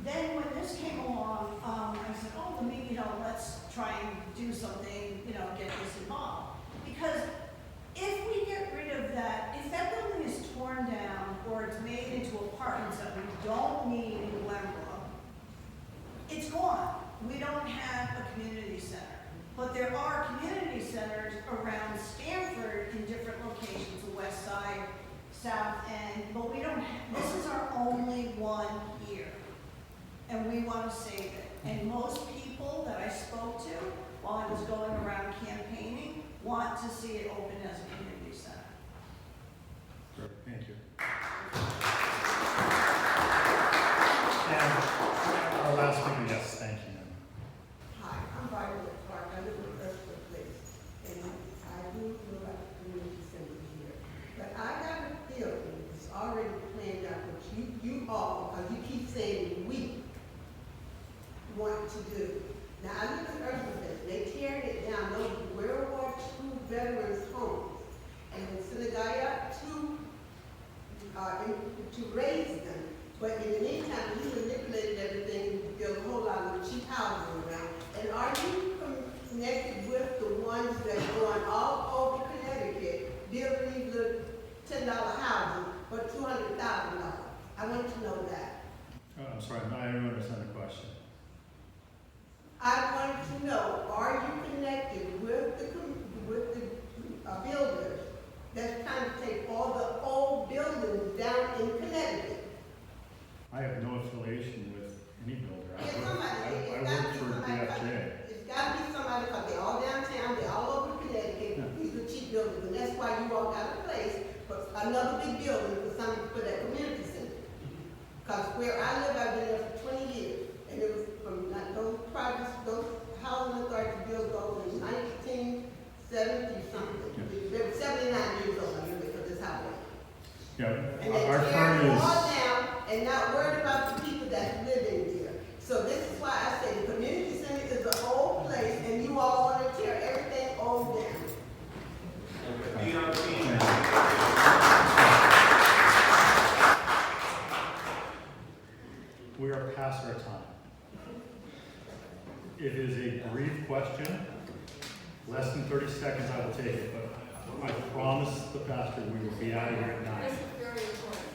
S15: then when this came along, I said, oh, let's try and do something, get this involved. Because if we get rid of that, if that building is torn down or it's made into apartments that we don't need in Glenbrook, it's gone. We don't have a community center. But there are community centers around Stamford in different locations, the west side, south end, but we don't have, this is our only one here. And we want to save it. And most people that I spoke to while I was going around campaigning want to see it open as a community center.
S4: Great, thank you. And our last speaker, yes, thank you.
S16: Hi, I'm Violet Clark. I live in Crestwood Place, and I do know about the community center here. But I got a feeling it's already planned out what you all, because you keep saying we want to do. Now, I live in Crestwood Place. They tearing it down. Those World War II veterans' homes, and they send a guy up to raise them. But in the meantime, he manipulated everything and built a whole lot of cheap housing around. And are you connected with the ones that are going all over Connecticut, building these little $10 houses for $200,000? I want to know that.
S4: I'm sorry, I don't understand the question.
S16: I want to know, are you connected with the builders that's trying to take all the old buildings down in Connecticut?
S4: I have no affiliation with any builder. I
S16: It's
S4: work for DFJ.
S16: It's got to be somebody, because they're all downtown, they're all over Connecticut.
S4: Yeah.
S16: These are cheap buildings, and that's why you all got a place for another big building for that community center. Because where I live, I've been there for 20 years, and it was from those projects, those housing authorities built those in 1970 something. They were 79 years old, I remember, for this highway.
S4: Yeah,
S16: And they
S4: our
S16: tear
S4: firm
S16: them
S4: is.
S16: all down and not worried about the people that's living there. So this is why I say the community center is a whole place, and you all want to tear everything old down.
S4: We are past our time. It is a brief question, less than 30 seconds I will take it, but I promise the pastor we will be out of here at 9.
S15: This is very important.